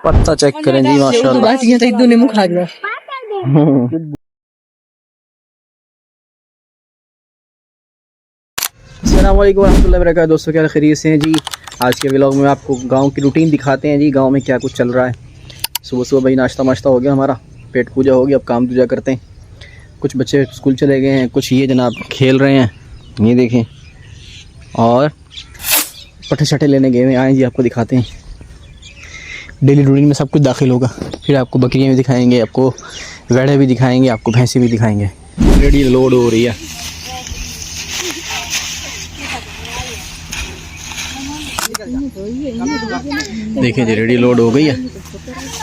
पत्ता चेक करें जी माशाल्लाह। अस्सलाम वालेकुम रहमतुल्लाहि व बरकातहू। दोस्तों क्या खैरियत से हैं जी। आज के व्लॉग में आपको गांव की रूटीन दिखाते हैं जी, गांव में क्या कुछ चल रहा है। सुबह सुबह भाई नाश्ता वाश्ता हो गया हमारा, पेट पूजा हो गया, अब काम पूजा करते हैं। कुछ बच्चे स्कूल चले गए हैं, कुछ ये जनाब खेल रहे हैं, ये देखें, और पट्टे शट्टे लेने गए हुए आए जी। आपको दिखाते हैं डेली रूटीन में सब कुछ दाखिल होगा। फिर आपको बकरियाँ भी दिखाएंगे, आपको वेड़े भी दिखाएंगे, आपको भैंसें भी दिखाएंगे। रेडी लोड हो रही है, देखिए जी रेडी लोड हो गई है।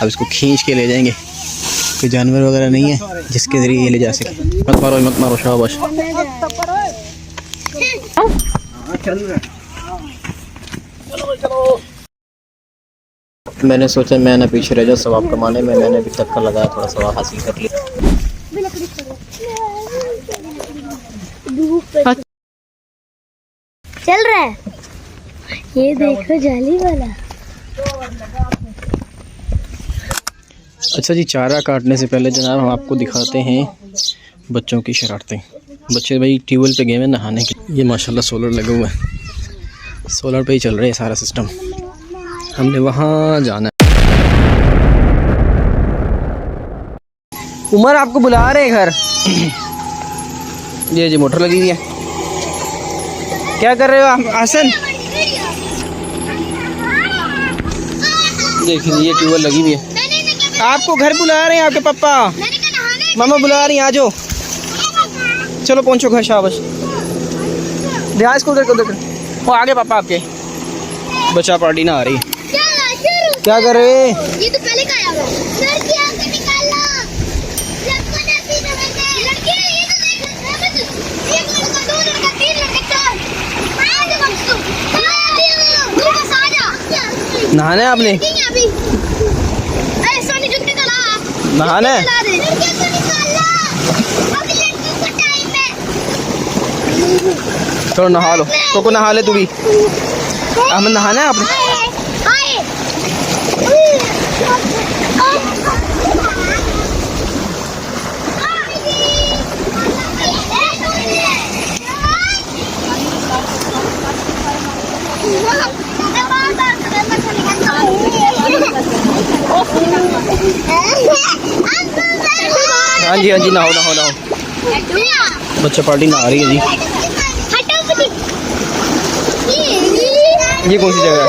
अब इसको खींच के ले जाएंगे, कोई जानवर वगैरह नहीं है जिसके ज़रिए ये ले जा सके। मत मारो शाबाश। मैंने सोचा मैं ना पीछे रह जाऊँ सवाब कमाने में, मैंने भी तक्का लगाया, थोड़ा सवाब हासिल कर लिया। चल रहा है ये देखो जाली वाला। अच्छा जी, चारा काटने से पहले जनाब हम आपको दिखाते हैं बच्चों की शरारतें। बच्चे भाई ट्यूबवेल पे गए हैं नहाने के। ये माशाल्लाह सोलर लगा हुआ है, सोलर पे ही चल रहा है सारा सिस्टम। हमने वहाँ जाना है। उमर आपको बुला रहे हैं घर। ये जी मोटर लगी हुई है। क्या कर रहे हो आप आसन? देखिए ये ट्यूबवेल लगी हुई है। आपको घर बुला रहे हैं आपके पापा, मामा बुला रही हैं, आ जाओ। चलो पहुंचो घर, शाबाश। ध्यान इसको उधर उधर, वो आगे पापा आपके। बच्चा पार्टी ना आ रही। क्या कर रहे हैं? ये तो पहले का आया हुआ लड़कियां को निकालना, लड़कों ने भी लड़के ये तो देख एक लड़का दो लड़का तीन लड़का चार आज बस तू बस आ जा। नहाना है आपने? अभी अरे सोनी जुत्ती तो ला, नहाना है? लड़कियों को निकालना अभी लड़कों का टाइम है। चलो नहा लो, तो नहा ले तू भी। हमें नहाना है आपने? हाँ जी हाँ जी, नहाओ नहाओ नहाओ। बच्चा पार्टी नहा रही है जी। ये कौन सी जगह है?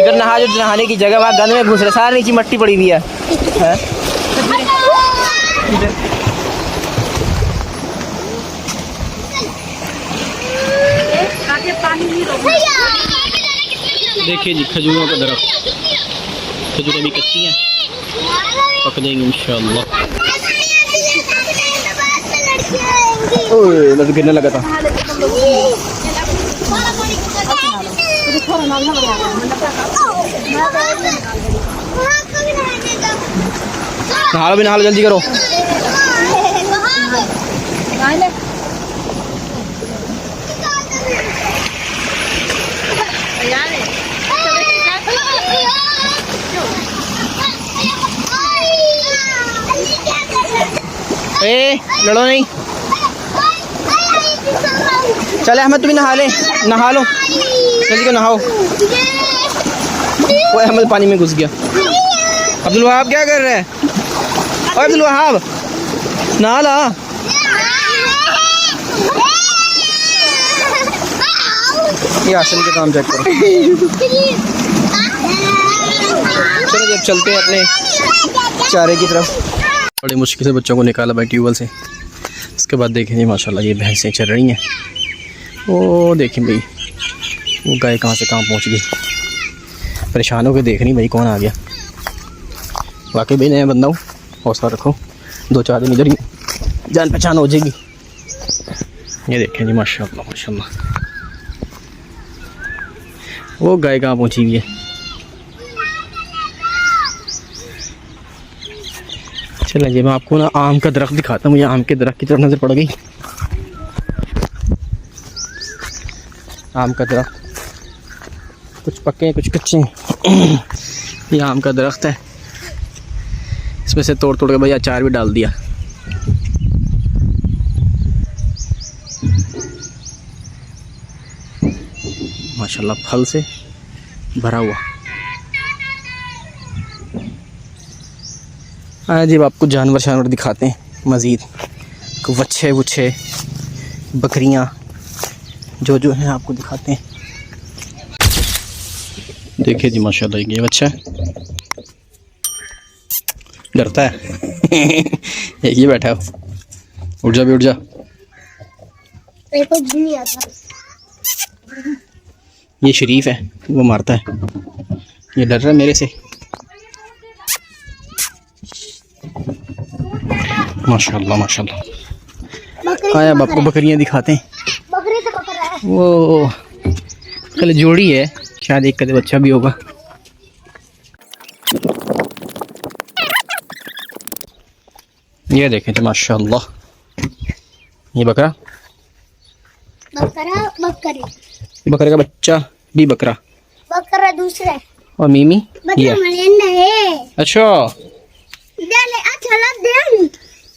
इधर नहा, जो नहाने की जगह वहाँ गंद में घुस रहे, सारे नीचे मट्टी पड़ी हुई है। देखिए जी खजूरों का दरख्त, खजूरें भी कच्ची हैं, पक जाएंगी इंशाअल्लाह। ओए मैं तो गिरने लगा था। नहा लो, नहा लो, जल्दी करो। ए लड़ो नहीं। चले अहमद तुम्हें नहा ले, नहा लो जल्दी को, नहाओ। वो अहमद पानी में घुस गया। अब्दुल वहाब क्या कर रहे हैं? ओए अब्दुल वहाब नहा ला। ये आसन के काम चेक करो। चलो जब चलते हैं अपने चारे की तरफ। बड़ी मुश्किल से बच्चों को निकाला भाई ट्यूबवेल से। उसके बाद देखें जी माशाल्लाह ये भैंसें चल रही हैं। वो देखें भाई वो गाय कहाँ से कहाँ पहुँच गई। परेशान हो के देख रही भाई कौन आ गया। वाकई भाई नया बंदा हूँ, हौसला रखो, 2-4 दिन इधर ही जान पहचान हो जाएगी। ये देखें जी माशाल्लाह माशाल्लाह वो गाय कहाँ पहुँची हुई है। चलें जी मैं आपको ना आम का दरख्त दिखाता हूँ। मुझे आम के दरख्त की तरफ नज़र पड़ गई। आम का दरख्त कुछ पक्के हैं कुछ कच्चे हैं। ये आम का दरख्त है, इसमें से तोड़ तोड़ के भाई अचार भी डाल दिया। माशाल्लाह फल से भरा हुआ। हाँ जी, अब आपको जानवर दिखाते हैं मज़ीद, वच्छे वुच्छे बकरियां जो हैं आपको दिखाते हैं। देखिए जी माशाल्लाह ये बच्चा है, डरता है एक ही बैठा है, उठ जा भी उठ जा। ये शरीफ है, वो मारता है, ये डर रहा है मेरे से। माशाल्लाह माशाल्लाह। आया अब आपको बकरियां दिखाते हैं। बकरी से पकड़ रहा है वो कल जोड़ी है, शायद एक कदे बच्चा भी होगा। ये देखें तो माशाल्लाह, ये बकरा बकरे का बच्चा भी बकरा, बकरा दूसरा और मीमी ये। मरिंदा है। अच्छा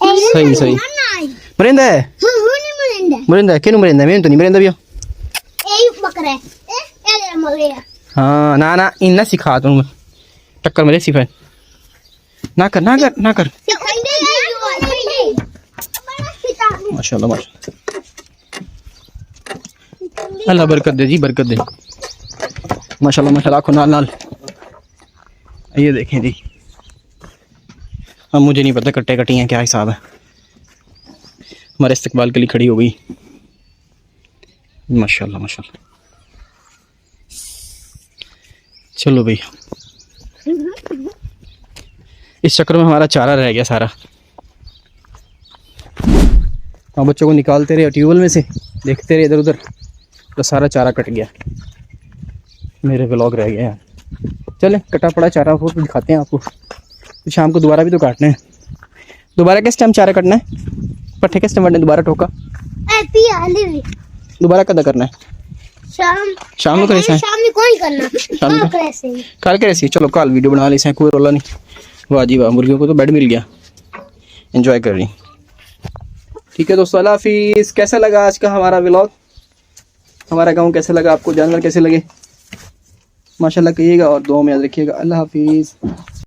सही सही मरिंदा है, मरिंदा है, क्यों मरिंदा है? मैं तो नहीं मरिंदा भी हो। हाँ ना ना इन ना सिखा तुम, टक्कर मेरे सिफा ना कर ना कर ना कर। माशाल्लाह माशाल्लाह, अल्लाह बरकत दे जी, बरकत दे। माशाल्लाह माशाल्लाह, आँखों नाल नाल। ये देखें जी, अब मुझे नहीं पता कट्टे कटी हैं क्या हिसाब है, हमारे इस्तकबाल के लिए खड़ी हो गई। माशाल्लाह माशाल्लाह। चलो भाई, इस चक्कर में हमारा चारा रह गया सारा। हम बच्चों को निकालते रहे ट्यूबवेल में से, देखते रहे इधर उधर, तो सारा चारा कट गया, मेरे व्लॉग रह गए यार। चले कटा पड़ा चारा हो तो दिखाते हैं आपको, तो शाम को दोबारा भी तो काटना है। दोबारा किस टाइम चारा कटना है? पट्ठे किस टाइम दोबारा ठोका? दोबारा कदा करना है? शाम को करे कल के रेसी। चलो कल वीडियो बना ली से, कोई रोला नहीं। वाह जी वाह, मुर्गियों को तो बेड मिल गया, एंजॉय कर रही। ठीक है दोस्तों, अल्लाह हाफिज़। कैसा लगा आज का हमारा व्लॉग, हमारा गांव कैसा लगा आपको, जानवर कैसे लगे? माशाल्लाह कहिएगा और दुआ में याद रखिएगा। अल्लाह हाफिज़।